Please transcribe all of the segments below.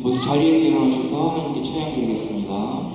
모두 자리에서 일어나셔서 하나님께 찬양 드리겠습니다.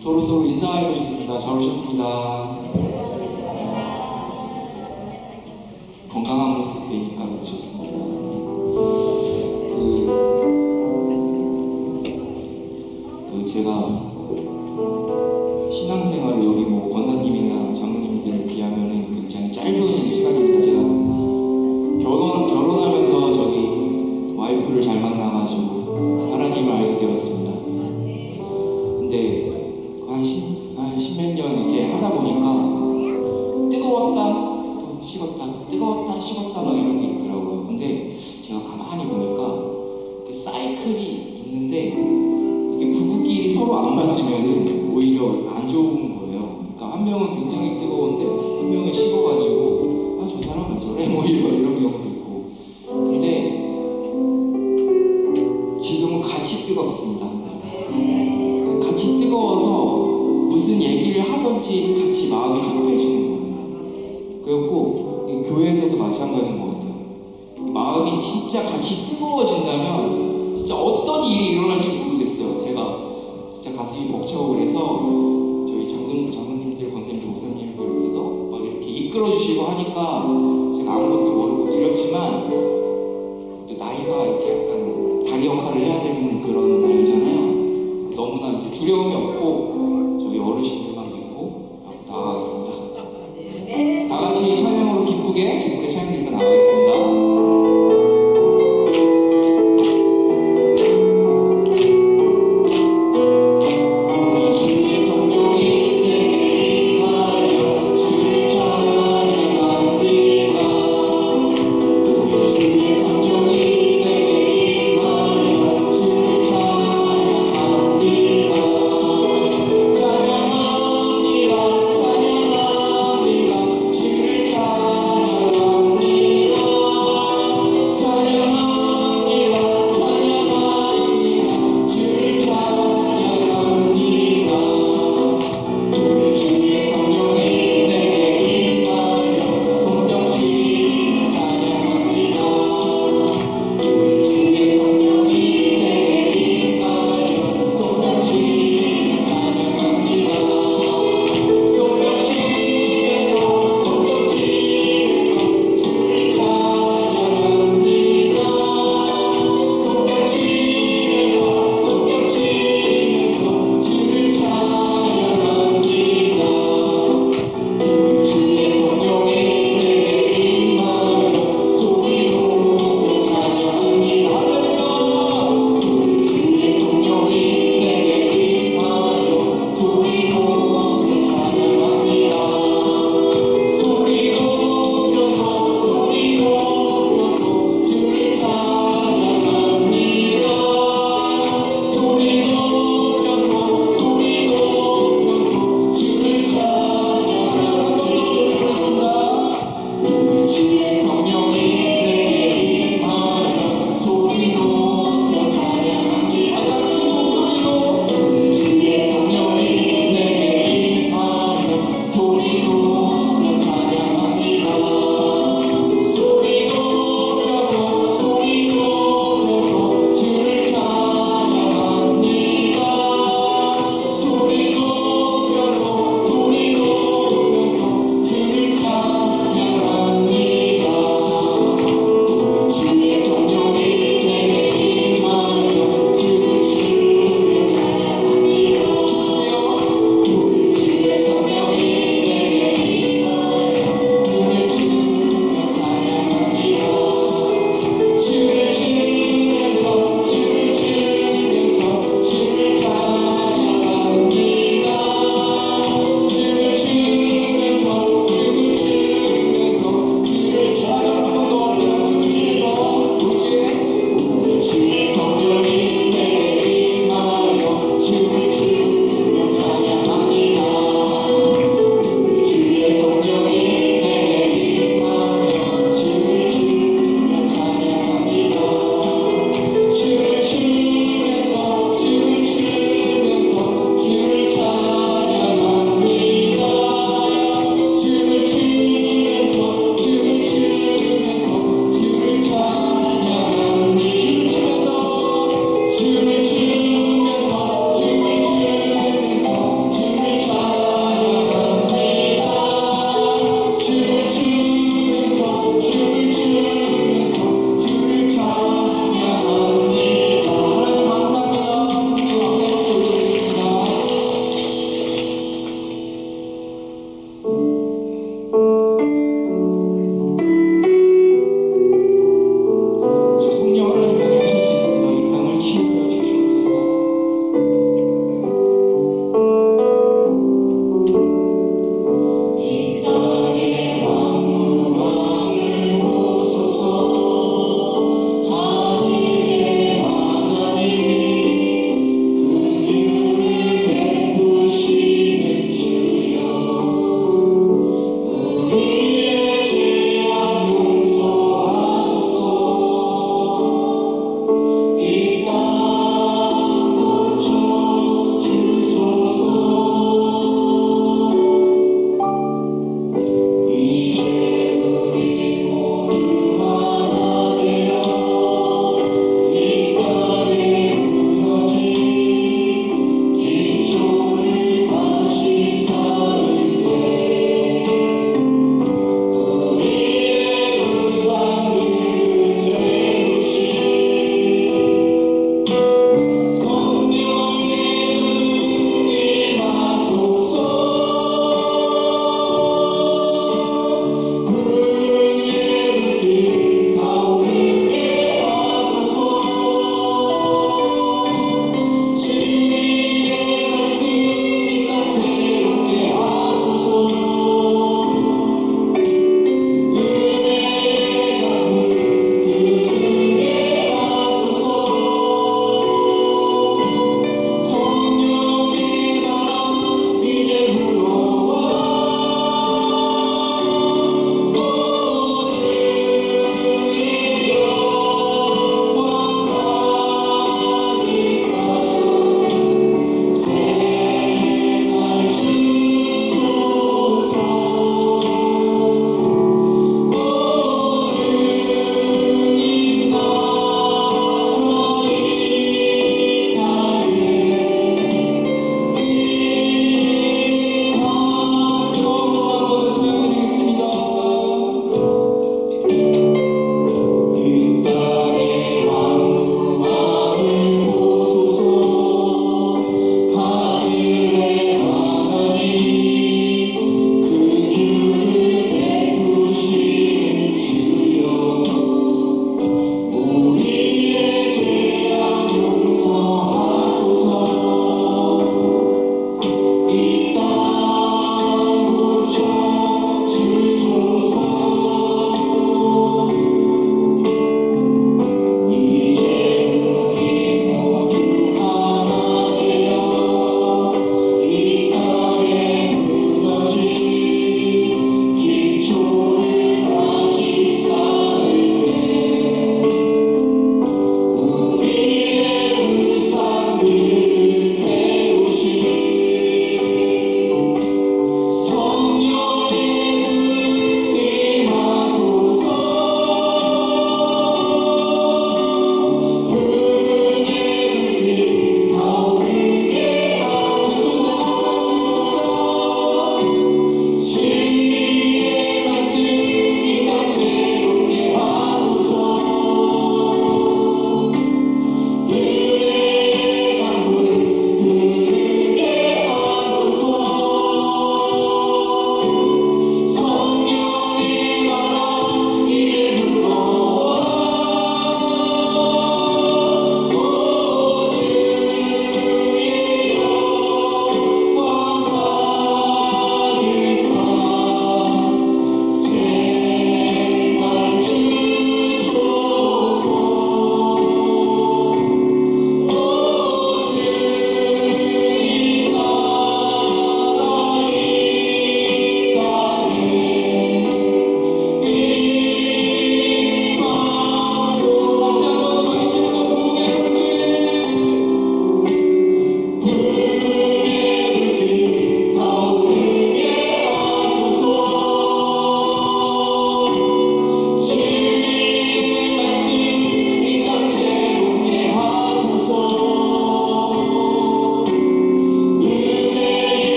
서로 인사해 보시겠습니다. 잘 오셨습니다. 건강한 모습 뵈니까 오셨습니다. 제가 신앙생활을 여기 뭐 권사님이나 장로님들에 비하면은 굉장히 짧은 시간입니다. 제가 결혼하면서 저기 와이프를 잘 만나가지고 하나님을 알게 되었습니다. 근데 한 십몇 년 이렇게 하다 보니까 뜨거웠다 또 식었다 뜨거웠다 식었다 막 이런 게 있더라고요. 근데 제가 가만히 보니까 사이클이 있는데 이게 부부끼리 서로 안 맞으면은 오히려 안 좋은 거예요. 그러니까 한 명은 굉장히 뜨거운데 한 명은 식어가지고 저 사람은 저래 뭐 이런 경우도 있고. 근데 지금은 같이 뜨겁습니다. 같이 뜨거워서 무슨 얘기를 하든지 같이 마음이 합해지는 거예요. 그리고 교회에서도 마찬가지인 것 같아요. 마음이 진짜 같이 뜨거워진다면 진짜 어떤 일이 일어날지 모르겠어요. 제가 진짜 가슴이 벅차고 그래서 저희 장로님들, 권사님들, 목사님을 비롯해서 막 이렇게 이끌어주시고 하니까 제가 아무것도 모르고 두렵지만 또 나이가 이렇게 약간 다리 역할을 해야 되는 그런 나이잖아요. 너무나 이제 두려움이 없고 저희 어르신들만 믿고 나아가겠습니다. 다 같이 찬양으로 기쁘게 찬양 드리며 나가겠습니다.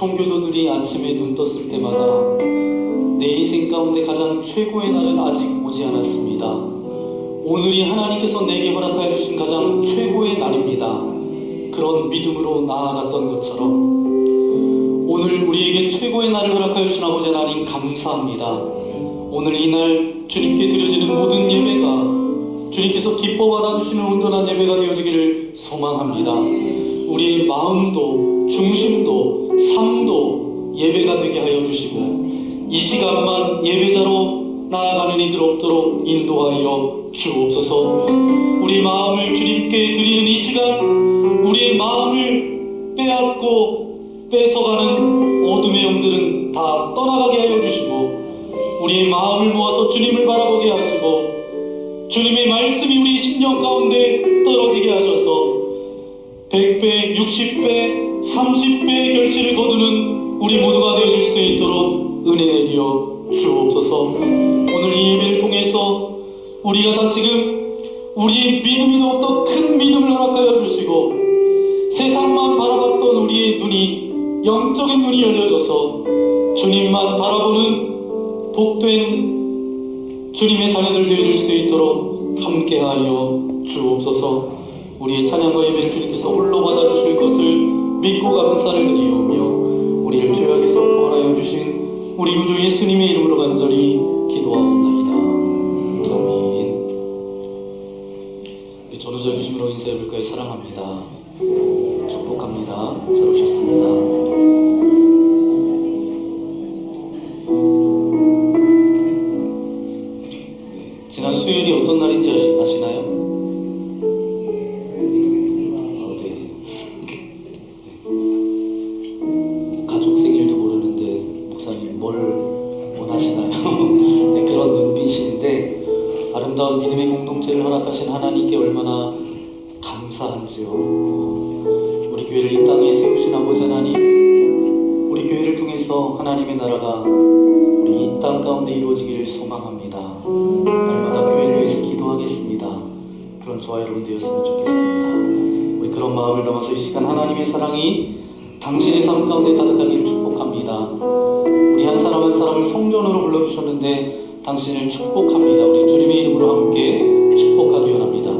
성교도들이 아침에 눈 떴을 때마다 내 인생 가운데 가장 최고의 날은 아직 오지 않았습니다. 오늘이 하나님께서 내게 허락하여 주신 가장 최고의 날입니다. 그런 믿음으로 나아갔던 것처럼 오늘 우리에게 최고의 날을 허락하여 주신 아버지 하나님 감사합니다. 오늘 이 날 주님께 드려지는 모든 예배가 주님께서 기뻐 받아주시는 온전한 예배가 되어지기를 소망합니다. 우리의 마음도 중심도 삶도 예배가 되게 하여 주시고 이 시간만 예배자로 나아가는 이들 없도록 인도하여 주옵소서. 우리 마음을 주님께 드리는 이 시간 우리의 마음을 빼앗고 뺏어가는 어둠의 영들은 다 떠나가게 하여 주시고 우리의 마음을 모아서 주님을 바라보게 하시고 주님의 말씀이 우리 심령 가운데 떨어지게 하셔서 100배, 60배, 30배의 결실을 거두는 우리 모두가 되어질 수 있도록 은혜 내려 주옵소서. 오늘 이 예배를 통해서 우리가 다시금 우리의 믿음이 더욱더 큰 믿음을 허락하여 주시고 세상만 바라봤던 우리의 눈이 영적인 눈이 열려져서 주님만 바라보는 복된 주님의 자녀들 되어질 수 있도록 함께하여 주옵소서. 우리의 찬양과 예배를 주님께서 홀로 받아주실 것을 믿고 감사를 드리오며 우리를 죄악에서 구원하여 주신 우리 구주 예수님의 이름으로 간절히 기도하옵나이다. 아멘. 전우절 주심으로 인사해볼까요? 사랑합니다. 축복합니다. 잘 오셨습니다. 지난 수요일이 어떤 날인지 아시나요? 네. 가족 생일도 모르는데 목사님 뭘 원하시나요? 네, 그런 눈빛인데 아름다운 믿음의 공동체를 허락하신 하나님께 얼마나 감사한지요. 우리 교회를 이 땅에 세우신 아버지 하나님, 우리 교회를 통해서 하나님의 나라가 우리 이 땅 가운데 이루어지기를 소망합니다. 날마다 교회를 위해서 기도하겠습니다. 그런 저와 여러분 되었으면 좋겠습니다. 우리 그런 마음을 담아서 이 시간 하나님의 사랑이 당신의 삶 가운데 가득하기를 축복합니다. 우리 한 사람 한 사람을 성전으로 불러주셨는데 당신을 축복합니다. 우리 주님의 이름으로 함께 축복하기 원합니다.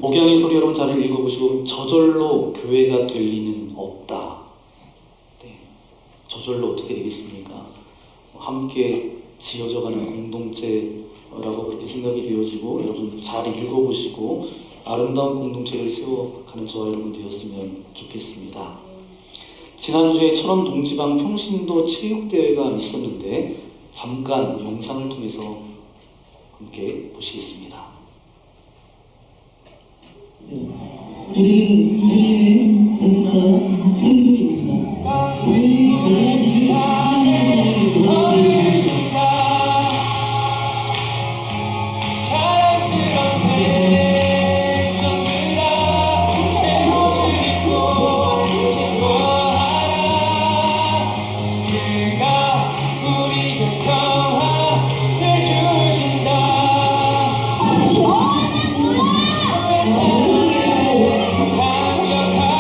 목양의 소리 여러분 잘 읽어보시고 저절로 교회가 될 리는 없다. 네. 저절로 어떻게 되겠습니까? 함께 지어져가는 공동체라고 그렇게 생각이 되어지고 여러분 잘 읽어보시고 아름다운 공동체를 세워가는 저와 여러분 되었으면 좋겠습니다. 지난주에 철원 동지방 평신도 체육대회가 있었는데 잠깐 영상을 통해서 함께 보시겠습니다. 우리 주님의 진짜 친구입니다. 강력한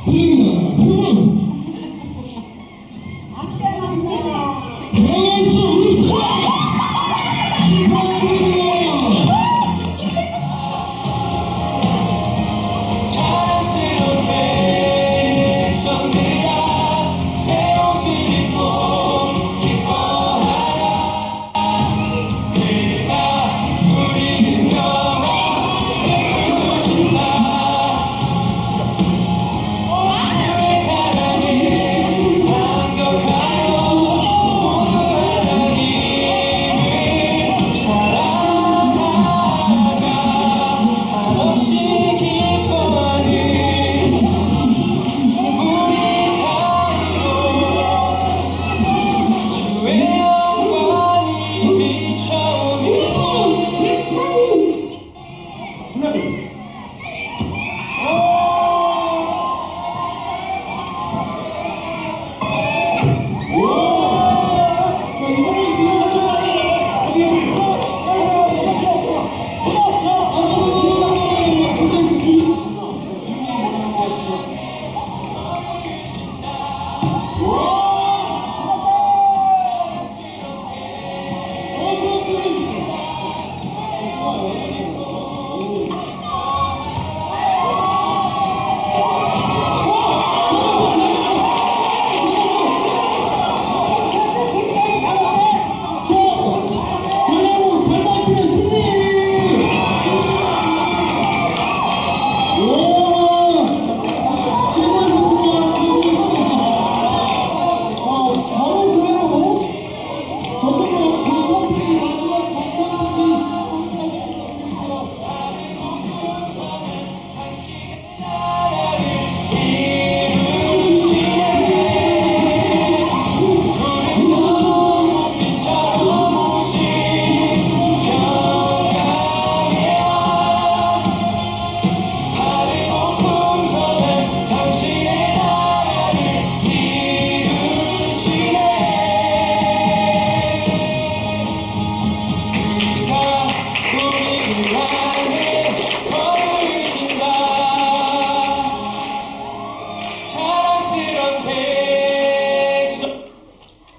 드립니다. 여러분, 대학에서 우리 축하드립니다. 자랑스러운 백성들아 새 옷을 입고 기뻐하라. 그가 우리를 떠나 주신다. 주의 사랑은 강력하여 모든 하나님을 사랑하자. 한없이 기뻐하는 우리 사이로 주의 영광이 비춰오니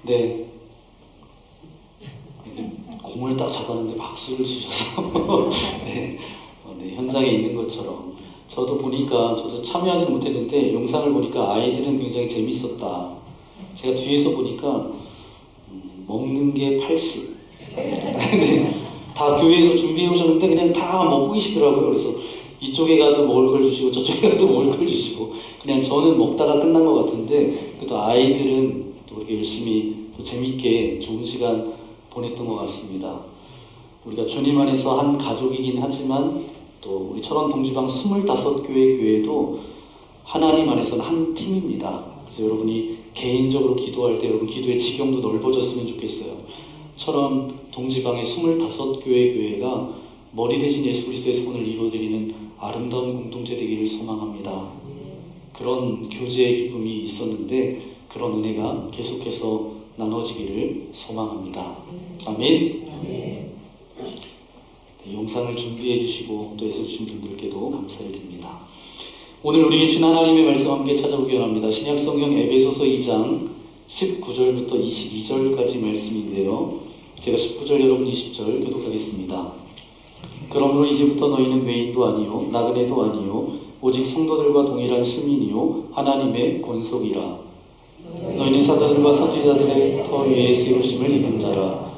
네. 공을 딱 잡았는데 박수를 치셔서 네. 네, 현장에 있는 것처럼 저도 보니까 저도 참여하지 못했는데 영상을 보니까 아이들은 굉장히 재밌었다. 제가 뒤에서 보니까 먹는 게 80. 네. 다 교회에서 준비해 오셨는데 그냥 다 먹고 계시더라고요. 그래서 이쪽에 가도 먹을 걸 주시고 저쪽에 가도 먹을 걸 주시고 그냥 저는 먹다가 끝난 것 같은데 그래도 아이들은 또 이렇게 열심히 또 재밌게 좋은 시간 보냈던 것 같습니다. 우리가 주님 안에서 한 가족이긴 하지만 또 우리 철원 동지방 25교회 교회도 하나님 안에서는 한 팀입니다. 그래서 여러분이 개인적으로 기도할 때 여러분 기도의 지경도 넓어졌으면 좋겠어요. 철원 동지방의 25교회 교회가 머리 대신 예수 그리스도의 소원을 이루어드리는 아름다운 공동체 되기를 소망합니다. 그런 교제의 기쁨이 있었는데 그런 은혜가 계속해서 나눠지기를 소망합니다. 아멘. 네, 영상을 준비해 주시고 또 애써주신 분들께도 감사를 드립니다. 오늘 우리 계신 하나님의 말씀 함께 찾아보기 원합니다. 신약성경 에베소서 2장 19절부터 22절까지 말씀인데요. 제가 19절 여러분 20절 교독하겠습니다. 그러므로 이제부터 너희는 외인도 아니요 나그네도 아니요 오직 성도들과 동일한 시민이요 하나님의 권속이라. 너희는 사도들과 선지자들의 터 위에 세우심을 입은 자라.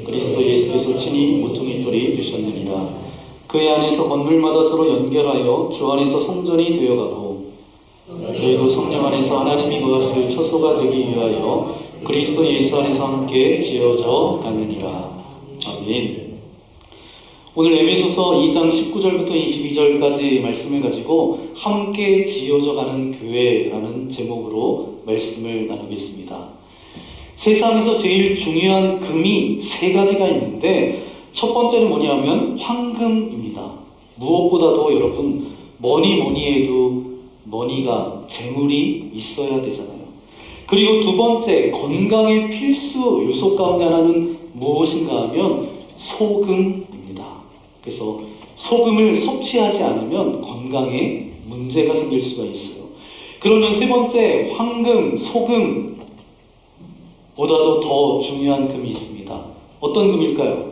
그리스도 예수께서 친히 모퉁이 돌이 되셨느니라. 그의 안에서 건물마다 서로 연결하여 주 안에서 성전이 되어가고 너희도 성령 안에서 하나님이 거하실 처소가 되기 위하여 그리스도 예수 안에서 함께 지어져 가느니라. 아멘. 오늘 에베소서 2장 19절부터 22절까지 말씀을 가지고 함께 지어져 가는 교회라는 제목으로 말씀을 나누겠습니다. 세상에서 제일 중요한 금이 세 가지가 있는데 첫 번째는 뭐냐면 황금입니다. 무엇보다도 여러분 뭐니 해도 머니가 재물이 있어야 되잖아요. 그리고 두 번째 건강의 필수 요소 가운데 하나는 무엇인가 하면 소금입니다. 그래서 소금을 섭취하지 않으면 건강에 문제가 생길 수가 있어요. 그러면 세 번째, 황금, 소금 보다도 더 중요한 금이 있습니다. 어떤 금일까요?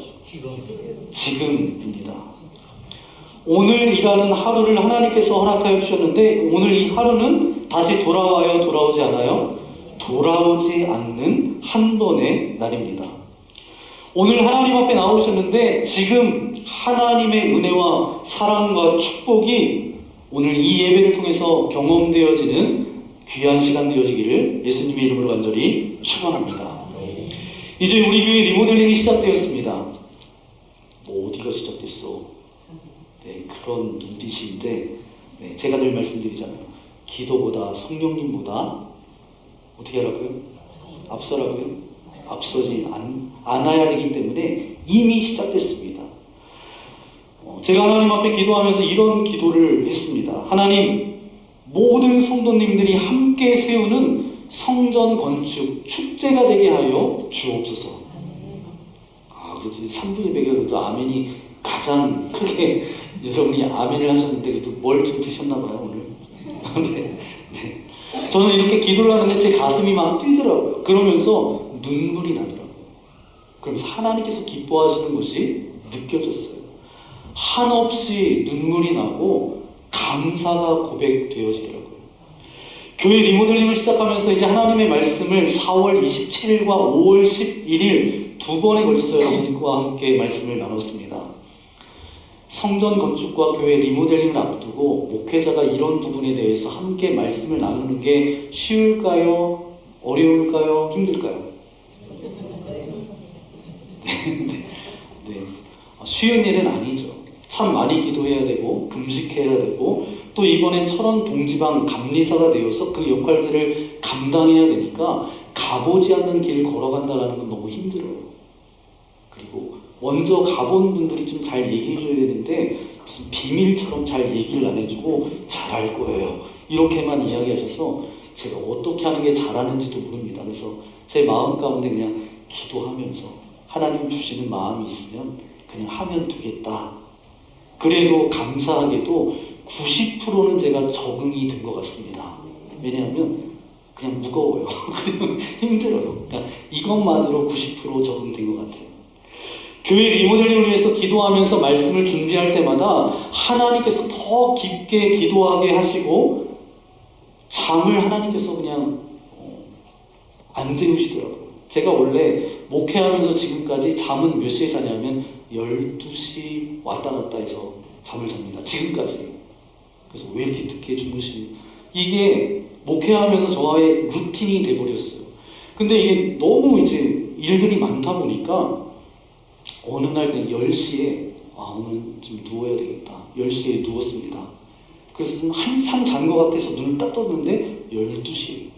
지금입니다. 오늘이라는 하루를 하나님께서 허락하여 주셨는데 오늘 이 하루는 다시 돌아와요? 돌아오지 않아요? 돌아오지 않는 한 번의 날입니다. 오늘 하나님 앞에 나오셨는데 지금 하나님의 은혜와 사랑과 축복이 오늘 이 예배를 통해서 경험되어지는 귀한 시간 되어지기를 예수님의 이름으로 간절히 축원합니다. 이제 우리 교회 리모델링이 시작되었습니다. 뭐 어디가 시작됐어? 네, 그런 눈빛인데 제가 늘 말씀드리잖아요. 기도보다 성령님보다 어떻게 하라고요? 앞서라고요? 앞서지 않아야 되기 때문에 이미 시작됐습니다. 제가 하나님 앞에 기도하면서 이런 기도를 했습니다. 하나님, 모든 성도님들이 함께 세우는 성전 건축 축제가 되게 하여 주옵소서. 그렇지. 3부 예배가 그래도 아멘이 가장 크게 여러분이 아멘을 하셨는데 그래도 뭘 좀 드셨나봐요 오늘. 네. 저는 이렇게 기도를 하는데 제 가슴이 막 뛰더라고요. 그러면서 눈물이 나더라고요. 그러면서 하나님께서 기뻐하시는 것이 느껴졌어요. 한없이 눈물이 나고 감사가 고백되어지더라고요. 교회 리모델링을 시작하면서 이제 하나님의 말씀을 4월 27일과 5월 11일 두 번에 걸쳐서 여러분과 함께 말씀을 나눴습니다. 성전 건축과 교회 리모델링을 앞두고 목회자가 이런 부분에 대해서 함께 말씀을 나누는 게 쉬울까요? 어려울까요? 힘들까요? 네. 쉬운 일은 아니죠. 참 많이 기도해야 되고 금식해야 되고 또 이번엔 철원 동지방 감리사가 되어서 그 역할들을 감당해야 되니까 가보지 않는 길을 걸어간다는 건 너무 힘들어요. 그리고 먼저 가본 분들이 좀 잘 얘기해줘야 되는데 무슨 비밀처럼 잘 얘기를 안 해주고 잘할 거예요 이렇게만 이야기하셔서 제가 어떻게 하는 게 잘하는지도 모릅니다. 그래서 제 마음 가운데 그냥 기도하면서 하나님 주시는 마음이 있으면 그냥 하면 되겠다. 그래도 감사하게도 90%는 제가 적응이 된 것 같습니다. 왜냐하면 그냥 무거워요. 힘들어요. 그러니까 이것만으로 90% 적응된 것 같아요. 교회 리모델링을 위해서 기도하면서 말씀을 준비할 때마다 하나님께서 더 깊게 기도하게 하시고 잠을 하나님께서 그냥 안 재우시더라고요. 제가 원래 목회하면서 지금까지 잠은 몇 시에 자냐면 12시 왔다 갔다 해서 잠을 잡니다. 지금까지. 그래서 왜 이렇게 늦게 주무시니? 이게 목회하면서 저와의 루틴이 돼버렸어요. 근데 이게 너무 이제 일들이 많다 보니까 어느 날 그냥 10시에 오늘 좀 누워야 되겠다. 10시에 누웠습니다. 그래서 좀 한참 잔 것 같아서 눈을 딱 떴는데 12시.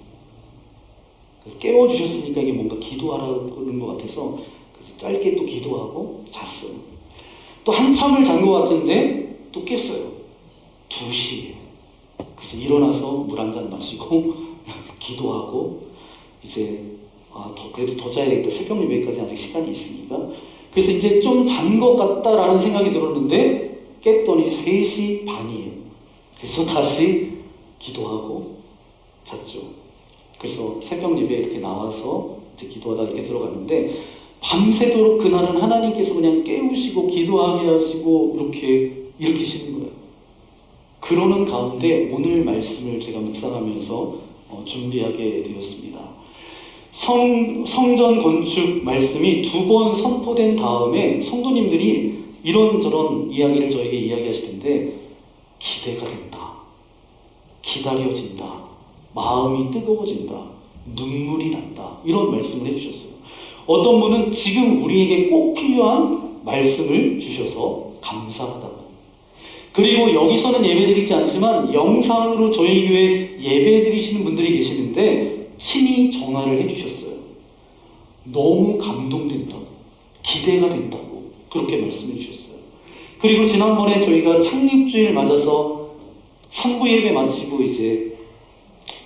그래서 깨워주셨으니까 이게 뭔가 기도하라는 것 같아서 그래서 짧게 또 기도하고 잤어요. 또 한참을 잔 것 같은데 또 깼어요. 2시에. 그래서 일어나서 물 한 잔 마시고 기도하고 이제 그래도 더 자야 되겠다. 새벽 예배까지 아직 시간이 있으니까. 그래서 이제 좀 잔 것 같다라는 생각이 들었는데 깼더니 3시 반이에요. 그래서 다시 기도하고 잤죠. 그래서 새벽 예배 이렇게 나와서 이제 기도하다 이렇게 들어갔는데 밤새도록 그날은 하나님께서 그냥 깨우시고 기도하게 하시고 이렇게 일으키시는 거예요. 그러는 가운데 오늘 말씀을 제가 묵상하면서 준비하게 되었습니다. 성전 건축 말씀이 2번 선포된 다음에 성도님들이 이런저런 이야기를 저에게 이야기하실 텐데 기대가 된다, 기다려진다, 마음이 뜨거워진다, 눈물이 난다 이런 말씀을 해주셨어요. 어떤 분은 지금 우리에게 꼭 필요한 말씀을 주셔서 감사하다고. 그리고 여기서는 예배드리지 않지만 영상으로 저희 교회 예배드리시는 분들이 계시는데 친히 전화를 해주셨어요. 너무 감동된다고, 기대가 된다고 그렇게 말씀해 주셨어요. 그리고 지난번에 저희가 창립주일 맞아서 3부 예배 마치고 이제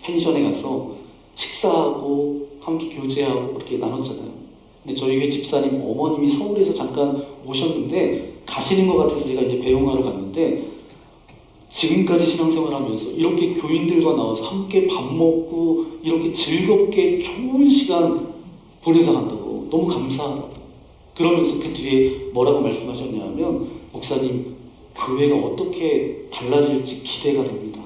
펜션에 가서 식사하고 함께 교제하고 그렇게 나눴잖아요. 근데 저희 교회 집사님 어머님이 서울에서 잠깐 오셨는데 가시는 것 같아서 제가 이제 배웅하러 갔는데 지금까지 신앙생활하면서 이렇게 교인들과 나와서 함께 밥 먹고 이렇게 즐겁게 좋은 시간 보내다 간다고 너무 감사하다고. 그러면서 그 뒤에 뭐라고 말씀하셨냐면, 목사님, 교회가 어떻게 달라질지 기대가 됩니다.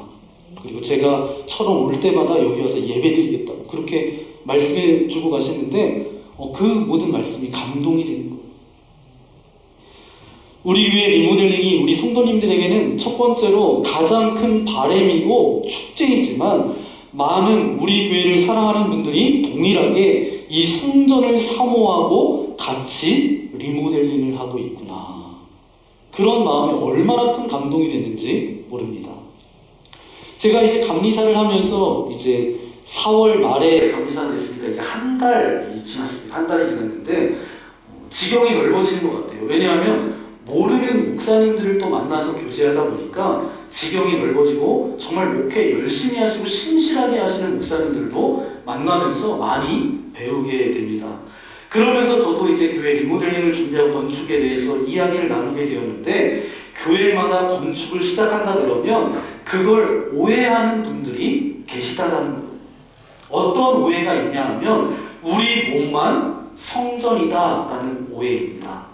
그리고 제가 처럼 올 때마다 여기 와서 예배드리겠다고 그렇게 말씀해 주고 가시는데, 그 모든 말씀이 감동이 되는 거예요. 우리 교회 리모델링이 우리 성도님들에게는 첫 번째로 가장 큰 바람이고 축제이지만, 많은 우리 교회를 사랑하는 분들이 동일하게 이 성전을 사모하고 같이 리모델링을 하고 있구나. 그런 마음이 얼마나 큰 감동이 됐는지 모릅니다. 제가 이제 감리사를 하면서 이제 4월 말에 감리사가 됐으니까 이제 한 달이 지났습니다. 한 달이 지났는데 지경이 넓어지는 것 같아요. 왜냐하면 모르는 목사님들을 또 만나서 교제하다 보니까 지경이 넓어지고, 정말 목회 열심히 하시고 신실하게 하시는 목사님들도 만나면서 많이 배우게 됩니다. 그러면서 저도 이제 교회 리모델링을 준비하고 건축에 대해서 이야기를 나누게 되었는데, 교회마다 건축을 시작한다 그러면 그걸 오해하는 분들이 계시다라는 거예요. 어떤 오해가 있냐 하면, 우리 몸만 성전이다라는 오해입니다.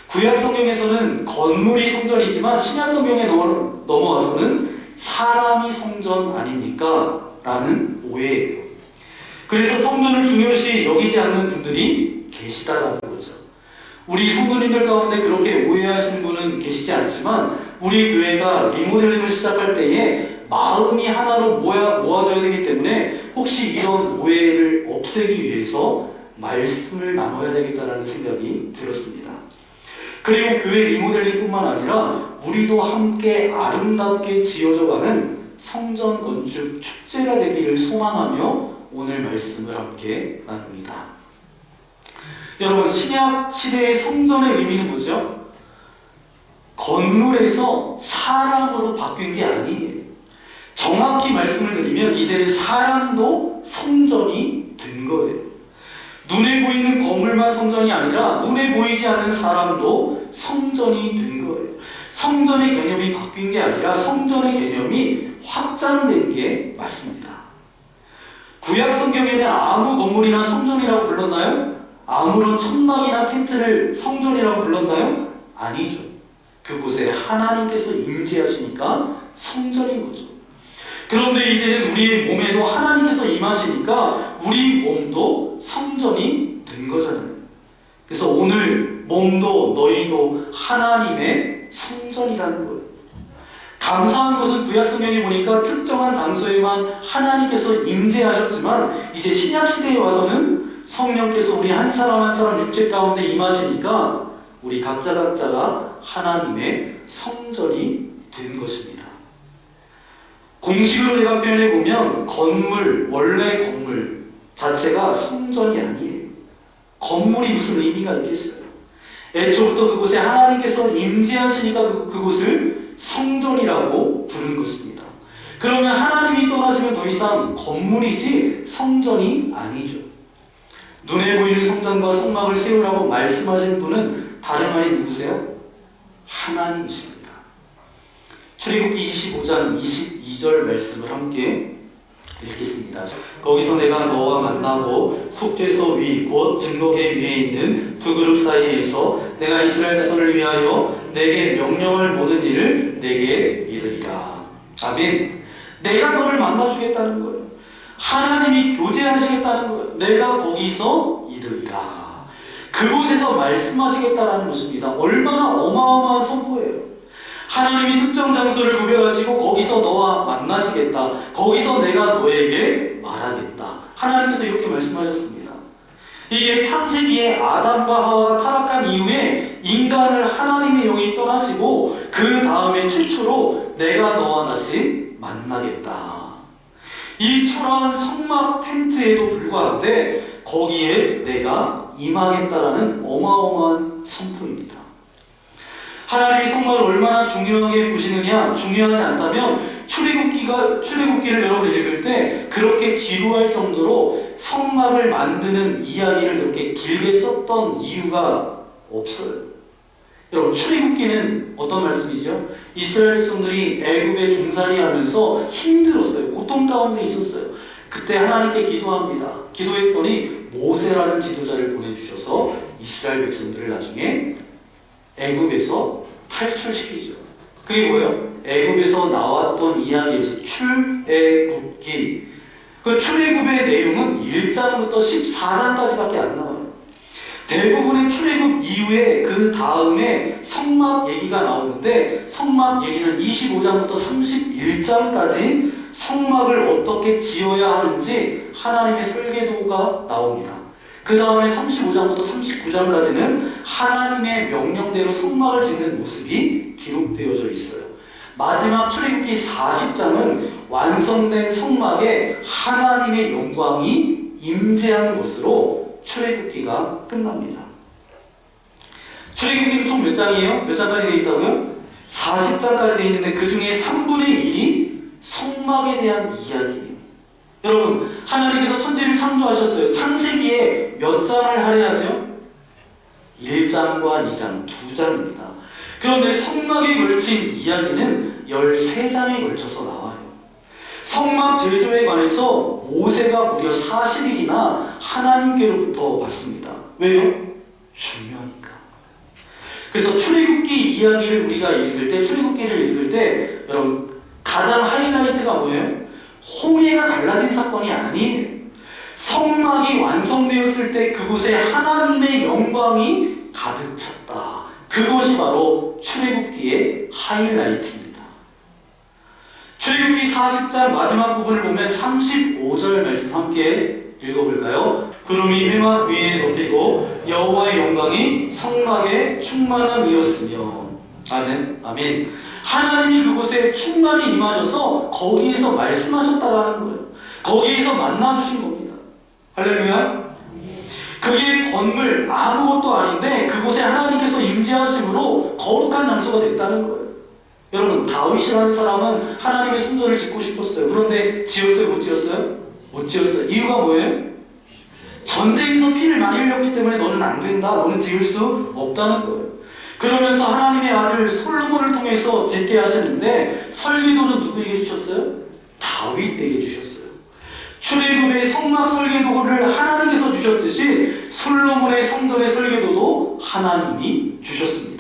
구약 성경에서는 건물이 성전이지만 신약 성경에 넘어와서는 사람이 성전 아닙니까? 라는 오해예요. 그래서 성전을 중요시 여기지 않는 분들이 계시다라는 거죠. 우리 성도님들 가운데 그렇게 오해하시는 분은 계시지 않지만, 우리 교회가 리모델링을 시작할 때에 마음이 하나로 모아져야 되기 때문에 혹시 이런 오해를 없애기 위해서 말씀을 나눠야 되겠다는 생각이 들었습니다. 그리고 교회 리모델링뿐만 아니라 우리도 함께 아름답게 지어져가는 성전 건축 축제가 되기를 소망하며 오늘 말씀을 함께 나눕니다. 여러분, 신약 시대의 성전의 의미는 뭐죠? 건물에서 사람으로 바뀐 게 아니에요. 정확히 말씀을 드리면 이제 사람도 성전이 된 거예요. 눈에 보이는 건물만 성전이 아니라 눈에 보이지 않는 사람도 성전이 된 거예요. 성전의 개념이 바뀐 게 아니라 성전의 개념이 확장된 게 맞습니다. 구약 성경에는 아무 건물이나 성전이라고 불렀나요? 아무런 천막이나 텐트를 성전이라고 불렀나요? 아니죠. 그곳에 하나님께서 임재하시니까 성전인 거죠. 그런데 이제는 우리의 몸에도 하나님께서 임하시니까 우리 몸도 성전이 된 거잖아요. 그래서 오늘 몸도 너희도 하나님의 성전이라는 거예요. 감사한 것은 구약 성경에 보니까 특정한 장소에만 하나님께서 임재하셨지만, 이제 신약 시대에 와서는 성령께서 우리 한 사람 한 사람 육체 가운데 임하시니까 우리 각자가 하나님의 성전이 된 것입니다. 공식으로 내가 표현해 보면 건물, 원래 건물 자체가 성전이 아니에요. 건물이 무슨 의미가 있겠어요? 애초부터 그곳에 하나님께서 임재하시니까 그곳을 성전이라고 부른 것입니다. 그러면 하나님이 떠나시면 더 이상 건물이지 성전이 아니죠. 눈에 보이는 성전과 성막을 세우라고 말씀하신 분은 다름 아닌 누구세요? 하나님이십니다. 출애굽기 25장 22절 말씀을 함께 읽겠습니다. 거기서 내가 너와 만나고 속죄소 위 곧 증거계 위에 있는 두 그룹 사이에서 내가 이스라엘 자손을 위하여 내게 명령할 모든 일을 내게 이르리라. 아멘. 내가 너를 만나주겠다는 거예요. 하나님이 교제하시겠다는 거예요. 내가 거기서 이르리라. 그곳에서 말씀하시겠다라는 것입니다. 얼마나 어마어마한 선포예요. 하나님이 특정 장소를 구별하시고 거기서 너와 만나시겠다. 거기서 내가 너에게 말하겠다. 하나님께서 이렇게 말씀하셨습니다. 이게 창세기에 아담과 하와가 타락한 이후에 인간을 하나님의 영이 떠나시고 그 다음에 최초로 내가 너와 다시 만나겠다. 이 초라한 성막 텐트에도 불과한데 거기에 내가 임하겠다라는 어마어마한 선포입니다. 하나님이 성막을 얼마나 중요하게 보시느냐? 중요하지 않다면 출애굽기를 여러분 읽을 때 그렇게 지루할 정도로 성막을 만드는 이야기를 이렇게 길게 썼던 이유가 없어요. 여러분, 출애굽기는 어떤 말씀이죠? 이스라엘 백성들이 애굽에 종살이하면서 힘들었어요. 고통 가운데 있었어요. 그때 하나님께 기도합니다. 기도했더니 모세라는 지도자를 보내주셔서 이스라엘 백성들을 나중에 애굽에서 탈출시키죠. 그게 뭐예요? 애굽에서 나왔던 이야기에서 출애굽기. 그 출애굽의 내용은 1장부터 14장까지밖에 안 나와요. 대부분의 출애굽 이후에 그 다음에 성막 얘기가 나오는데, 성막 얘기는 25장부터 31장까지 성막을 어떻게 지어야 하는지 하나님의 설계도가 나옵니다. 그 다음에 35장부터 39장까지는 하나님의 명령대로 성막을 짓는 모습이 기록되어져 있어요. 마지막 출애굽기 40장은 완성된 성막에 하나님의 영광이 임재한 것으로 출애굽기가 끝납니다. 출애굽기는 총 몇 장이에요? 몇 장까지 되어 있다고요? 40장까지 되어 있는데 그 중에 3분의 1이 성막에 대한 이야기예요. 여러분, 하나님께서 천지를 창조하셨어요. 창세기에 몇 장을 할애하죠? 1장과 2장, 2장입니다. 그런데 성막에 걸친 이야기는 13장에 걸쳐서 나와요. 성막 제조에 관해서 모세가 무려 40일이나 하나님께로부터 받습니다. 왜요? 중요하니까. 그래서 출애굽기 이야기를 우리가 읽을 때, 출애굽기를 읽을 때 여러분, 가장 하이라이트가 뭐예요? 홍해가 갈라진 사건이 아니에요. 성막이 완성되었을 때 그곳에 하나님의 영광이 가득 찼다. 그것이 바로 출애굽기의 하이라이트입니다. 출애굽기 40장 마지막 부분을 보면 35절 말씀 함께 읽어볼까요? 구름이 회막 위에 덮이고 여호와의 영광이 성막에 충만함이었으며. 아멘. 아멘. 하나님이 그곳에 충만히 임하셔서 거기에서 말씀하셨다라는 거예요. 거기에서 만나주신 겁니다. 할렐루야. 그게 건물 아무것도 아닌데 그곳에 하나님께서 임재하심으로 거룩한 장소가 됐다는 거예요. 여러분, 다윗이라는 사람은 하나님의 성전을 짓고 싶었어요. 그런데 지었어요? 못 지었어요? 못 지었어요. 이유가 뭐예요? 전쟁에서 피를 많이 흘렸기 때문에 너는 안 된다, 너는 지을 수 없다는 거예요. 그러면서 하나님의 아들 솔로몬을 통해서 짓게 하시는데 설계도는 누구에게 주셨어요? 다윗에게 주셨어요. 출애굽의 성막 설계도를 하나님께서 주셨듯이 솔로몬의 성전의 설계도도 하나님이 주셨습니다.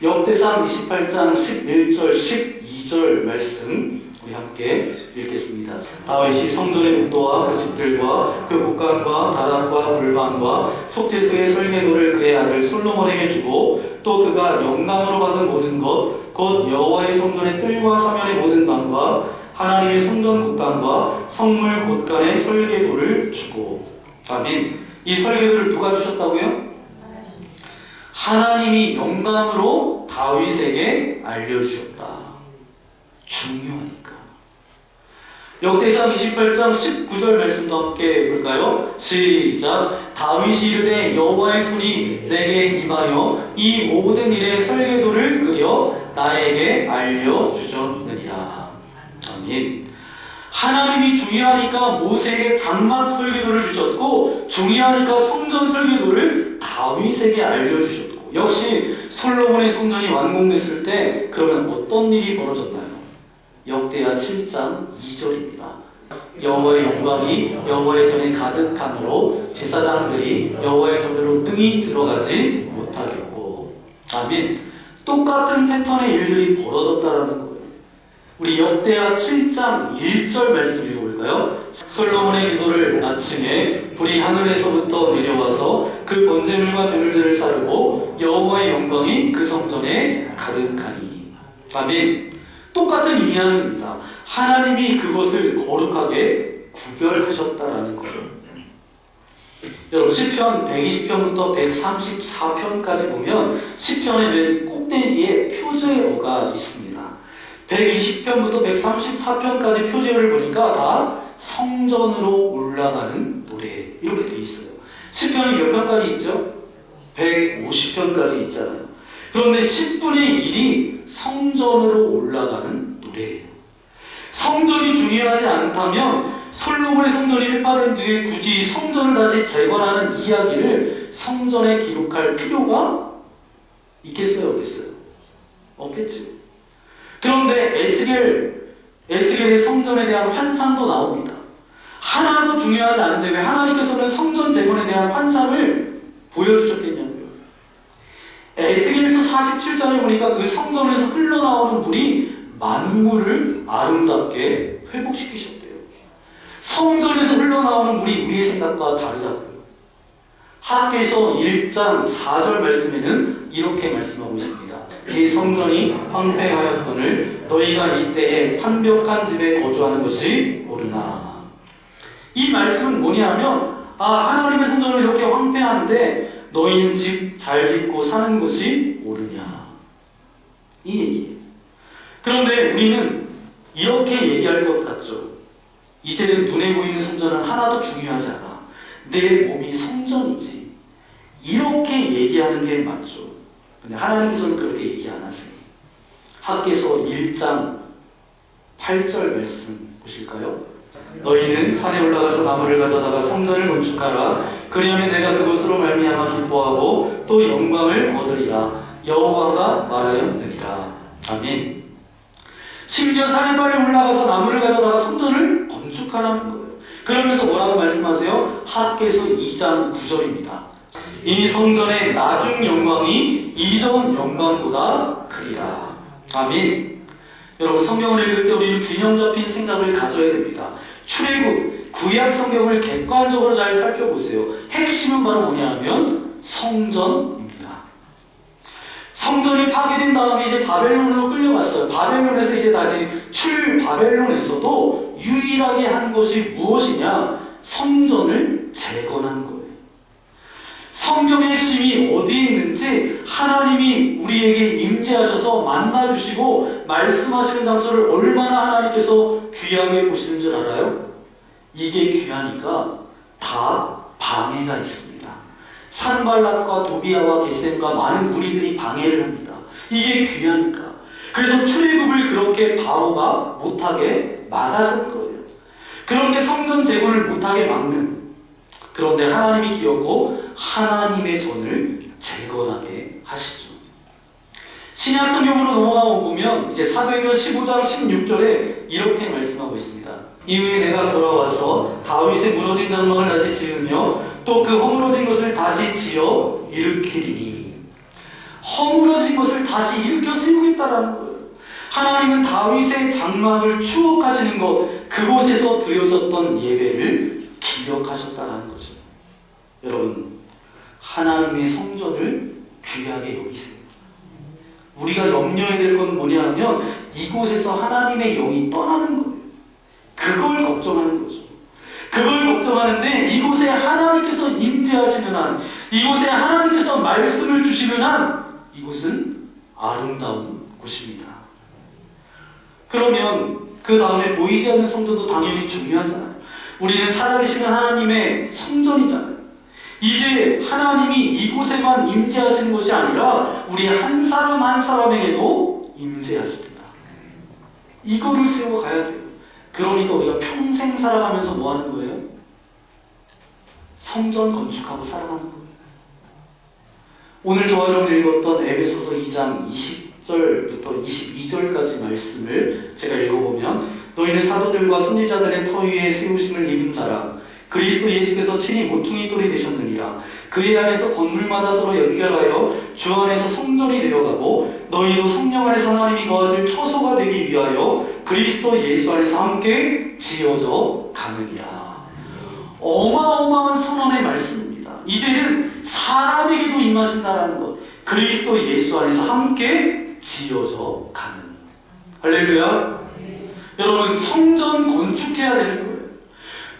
역대상 28장 11절 12절 말씀 우리 함께 읽겠습니다. 다윗이 성전의 문도와 그 집들과 그 곳간과 다락과 불방과 속죄소의 설계도를 그의 아들 솔로몬에게 주고 또 그가 영광으로 받은 모든 것 곧 여호와의 성전의 뜰과 사면의 모든 방과 하나님의 성전 곳간과 성물 곳간의 설계도를 주고. 아멘. 이 설계도를 누가 주셨다고요? 하나님이 영광으로 다윗에게 알려주셨다. 중요하니까. 역대상 28장 19절 말씀도 함께 볼까요? 시작. 다윗이 이르되 여호와의 손이 내게 임하여 이 모든 일의 설계도를 그려 나에게 알려주셨느니라. 아멘. 하나님이 중요하니까 모세에게 장막 설계도를 주셨고, 중요하니까 성전 설계도를 다윗에게 알려주셨고, 역시 솔로몬의 성전이 완공됐을 때 그러면 어떤 일이 벌어졌나요? 역대하 7장 2절입니다. 여호와의 영광이 여호와의 전에 가득함으로 제사장들이 여호와의 전으로 능히 들어가지 못하겠고. 아멘. 똑같은 패턴의 일들이 벌어졌다라는 거예요. 우리 역대하 7장 1절 말씀 읽어볼까요? 솔로몬의 기도를 마침에 불이 하늘에서부터 내려와서 그 번제물과 제물들을 사르고 여호와의 영광이 그 성전에 가득하니. 아멘. 똑같은 이야기입니다. 하나님이 그것을 거룩하게 구별하셨다라는 거예요. 여러분, 시편 120편부터 134편까지 보면 시편의 맨 꼭대기에 표제어가 있습니다. 120편부터 134편까지 표제어를 보니까 다 성전으로 올라가는 노래 이렇게 돼 있어요. 시편이 몇 편까지 있죠? 150편까지 있잖아요. 그런데 10분의 1이 성전으로 올라가는 노래예요. 성전이 중요하지 않다면 솔로몬의 성전이 훼파된 뒤에 굳이 성전을 다시 재건하는 이야기를 성전에 기록할 필요가 있겠어요? 없겠어요? 없겠죠. 그런데 에스겔의 성전에 대한 환상도 나옵니다. 하나도 중요하지 않은데 왜 하나님께서는 성전 재건에 대한 환상을 보여주셨겠냐고요. 에스겔서 47장에 보니까 그 성전에서 흘러나오는 물이 만물을 아름답게 회복시키셨대요. 성전에서 흘러나오는 물이 우리의 생각과 다르다고요. 학개서 1장 4절 말씀에는 이렇게 말씀하고 있습니다. 이 성전이 황폐하였거늘 너희가 이때에 완벽한 집에 거주하는 것이 옳으나. 이 말씀은 뭐냐면 하나님의 성전을 이렇게 황폐한데 너희는 집 잘 짓고 사는 것이 옳으냐, 이 얘기예요. 그런데 우리는 이렇게 얘기할 것 같죠. 이제는 눈에 보이는 성전은 하나도 중요하지 않아, 내 몸이 성전이지, 이렇게 얘기하는 게 맞죠. 근데 하나님께서는 그렇게 얘기 안 하세요. 학개서 1장 8절 말씀 보실까요? 너희는 산에 올라가서 나무를 가져다가 성전을 건축하라. 그리하면 내가 그것으로 말미암아 기뻐하고 또 영광을 얻으리라. 여호와가 말하였느니라. 아멘. 심지어 산에 빨리 올라가서 나무를 가져다가 성전을 건축하라는 거예요. 그러면서 뭐라고 말씀하세요? 학개서 2장 9절입니다. 이 성전의 나중 영광이 이전 영광보다 크리라. 아멘. 여러분, 성경을 읽을 때 우리는 균형 잡힌 생각을 가져야 됩니다. 출애굽, 구약 성경을 객관적으로 잘 살펴보세요. 핵심은 바로 뭐냐 하면 성전입니다. 성전이 파괴된 다음에 이제 바벨론으로 끌려갔어요. 바벨론에서 이제 다시 바벨론에서도 유일하게 한 것이 무엇이냐? 성전을 재건한 거예요. 성경의 핵심이 어디에 있는지 하나님이 우리에게 임재하셔서 만나주시고 말씀하시는 장소를 얼마나 하나님께서 귀하게 보시는 줄 알아요? 이게 귀하니까 다 방해가 있습니다. 산발락과 도비아와 게셈과 많은 무리들이 방해를 합니다. 이게 귀하니까. 그래서 출애굽을 그렇게 바로가 못하게 막아선 거예요. 그렇게 성전 재건을 못하게 막는, 그런데 하나님이 기었고 하나님의 전을 재건하게 하시죠. 신약 성경으로 넘어가 보면 이제 사도행전 15장 16절에 이렇게 말씀하고 있습니다. 이후에 내가 돌아와서 다윗의 무너진 장막을 다시 지으며 또 그 허물어진 것을 다시 지어 일으키리니. 허물어진 것을 다시 일으켜 세우겠다라는 거예요. 하나님은 다윗의 장막을 추억하시는 것, 그곳에서 드려졌던 예배를 기억하셨다는 거죠. 여러분, 하나님의 성전을 귀하게 여기세요. 우리가 염려해야 될 건 뭐냐 하면 이곳에서 하나님의 영이 떠나는 거예요. 그걸 걱정하는 거죠. 그걸 걱정하는데 이곳에 하나님께서 임재하시는 한, 이곳에 하나님께서 말씀을 주시는 한, 이곳은 아름다운 곳입니다. 그러면 그 다음에 보이지 않는 성전도 당연히 중요하잖아요. 우리는 살아계시는 하나님의 성전이잖아요. 이제 하나님이 이곳에만 임재하시는 것이 아니라 우리 한 사람 한 사람에게도 임재하십니다. 이거를 세워 가야 돼요. 그러니까 우리가 평생 살아가면서 뭐 하는 거예요? 성전 건축하고 살아가는 거예요. 오늘 저와 여러분 읽었던 에베소서 2장 20절부터 22절까지 말씀을 제가 읽어보면, 너희는 사도들과 선지자들의 터 위에 세우심을 입은 자라. 그리스도 예수께서 친히 모퉁이 돌이 되셨느니라. 그의 안에서 건물마다 서로 연결하여 주 안에서 성전이 되어가고 너희도 성령 안에서 하나님이 거하실 처소가 되기 위하여 그리스도 예수 안에서 함께 지어져 가느니라. 어마어마한 선언의 말씀입니다. 이제는 사람에게도 임하신다라는 것, 그리스도 예수 안에서 함께 지어져 가는. 할렐루야. 여러분, 성전 건축해야 되는 거예요.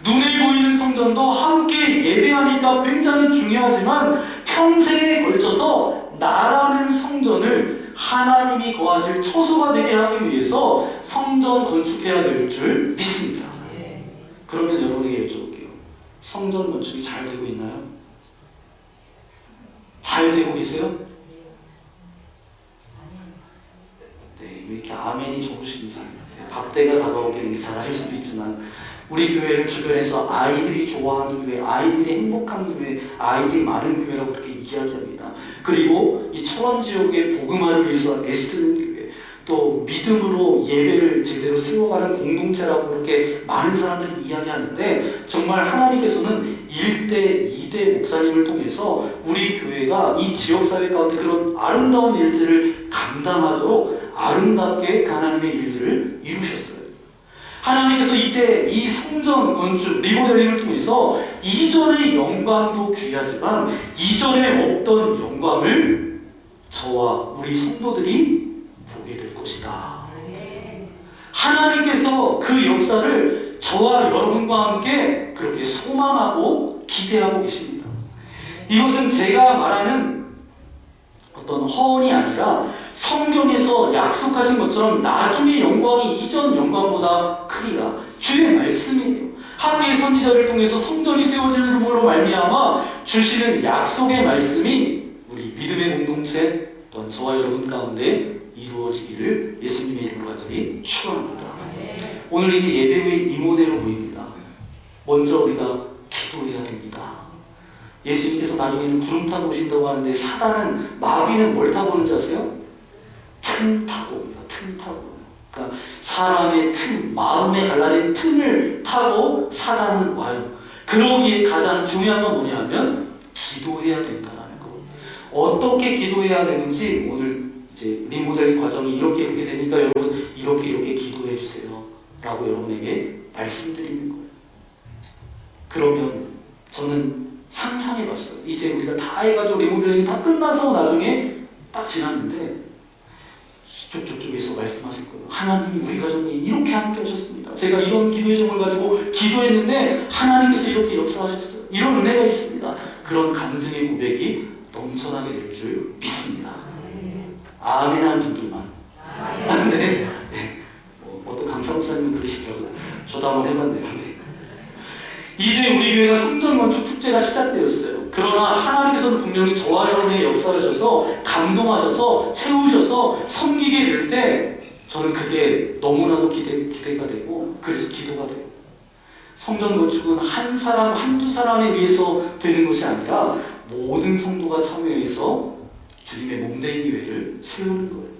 눈에 보이는 성전도 함께 예배하니까 굉장히 중요하지만 평생에 걸쳐서 나라는 성전을 하나님이 거하실 처소가 되게 하기 위해서 성전 건축해야 될 줄 믿습니다. 그러면 여러분에게 여쭤볼게요. 성전 건축이 잘 되고 있나요? 잘 되고 계세요? 네, 왜 이렇게 아멘이 적으신지 밥때가 다가오게 되는 게 잘 아실 수도 있지만 우리 교회를 주변에서 아이들이 좋아하는 교회, 아이들이 행복한 교회, 아이들이 많은 교회라고 그렇게 이야기합니다. 그리고 이 철원 지역의 복음화를 위해서 애쓰는 교회, 또 믿음으로 예배를 제대로 세워가는 공동체라고 그렇게 많은 사람들이 이야기하는데 정말 하나님께서는 1대, 2대 목사님을 통해서 우리 교회가 이 지역사회 가운데 그런 아름다운 일들을 감당하도록 아름답게 하나님의 일들을 이루셨어요. 하나님께서 이제 이 성전 건축, 리모델링을 통해서 이전의 영광도 귀하지만 이전에 없던 영광을 저와 우리 성도들이 보게 될 것이다. 하나님께서 그 역사를 저와 여러분과 함께 그렇게 소망하고 기대하고 계십니다. 이것은 제가 말하는 어떤 허언이 아니라 성경에서 약속하신 것처럼 나중의 영광이 이전 영광보다 크리라. 주의 말씀이에요. 학계의 선지자를 통해서 성전이 세워지는 으로 말미암아 주시는 약속의 말씀이 우리 믿음의 공동체 또한 저와 여러분 가운데 이루어지기를 예수님의 이름으로 간절히 축원합니다. 오늘 이제 예배 후에 이모대로 모입니다. 먼저 우리가 기도해야 됩니다. 예수님께서 나중에는 구름 타고 오신다고 하는데 사단은, 마귀는 뭘 타고 오는지 아세요? 틈 타고 옵니다. 틈 타고. 그러니까 사람의 틈, 마음에 갈라진 틈을 타고 사단은 와요. 그러기에 가장 중요한 건 뭐냐면 기도해야 된다는 거. 어떻게 기도해야 되는지 오늘 이제 리모델링 과정이 이렇게 되니까 여러분 이렇게 기도해 주세요 라고 여러분에게 말씀드리는 거예요. 그러면 저는 상상해 봤어요. 이제 우리가 다 해가지고 리모델링이 다 끝나서 나중에 딱 지났는데 저쪽에서 말씀하실 거예요. 하나님이 우리 가정에 이렇게 함께 하셨습니다. 제가 이런 기도의 점을 가지고 기도했는데 하나님께서 이렇게 역사하셨어요. 이런 은혜가 있습니다. 그런 간증의 고백이 넘쳐나게 될 줄 믿습니다. 아멘 하는 분들만. 네. 어떤 강사 목사님은 그러시더라고요. 저도 한번 해봤네요. 이제 우리 교회가 성전 건축 축제가 시작되었어요. 그러나 하나님께서는 분명히 저와 여러분의 역사를 주셔서 감동하셔서 채우셔서 섬기게 될 때 저는 그게 너무나도 기대가 되고 그래서 기도가 돼요. 성전 건축은 한 사람, 한두 사람에 의해서 되는 것이 아니라 모든 성도가 참여해서 주님의 몸된 교회를 세우는 거예요.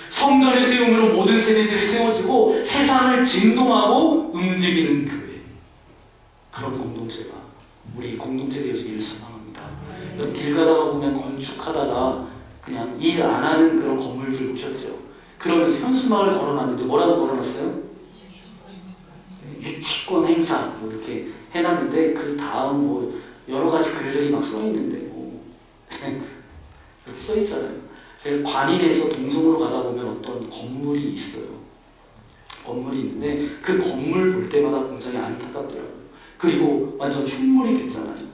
성전의 세움으로 모든 세대들이 세워지고 세상을 진동하고 움직이는 교회. 그런 공동체가 우리 공동체 되어지기를 소망합니다. 여러분 길 가다가 보면 건축하다가 그냥 일 안 하는 그런 건물들 보셨죠? 그러면서 현수막을 걸어놨는데 뭐라고 걸어놨어요? 유치권 행사 뭐 이렇게 해놨는데 그 다음 뭐 여러 가지 글들이 막 써있는데 뭐 이렇게 써있잖아요. 제가 관인에서 동성으로 가다 보면 어떤 건물이 있어요. 건물이 있는데 그 건물 볼 때마다 굉장히 안타깝더라고요. 그리고 완전 흉물이 됐잖아요.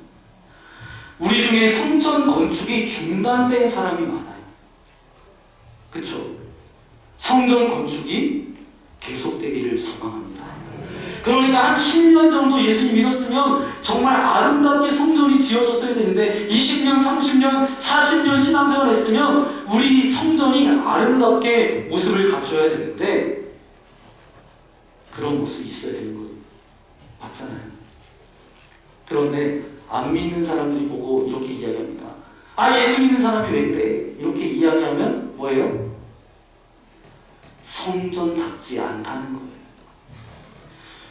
우리 중에 성전 건축이 중단된 사람이 많아요. 그쵸? 성전 건축이 계속되기를 소망합니다. 그러니까 한 10년 정도 예수님 믿었으면 정말 아름답게 성전이 지어졌어야 되는데 20년, 30년, 40년 신앙생활 했으면 우리 성전이 아름답게 모습을 갖춰야 되는데 그런 모습이 있어야 되는 거예요. 맞잖아요. 그런데 안 믿는 사람들이 보고 이렇게 이야기합니다. 아, 예수 믿는 사람이 왜 그래? 이렇게 이야기하면 뭐예요? 성전답지 않다는 거예요.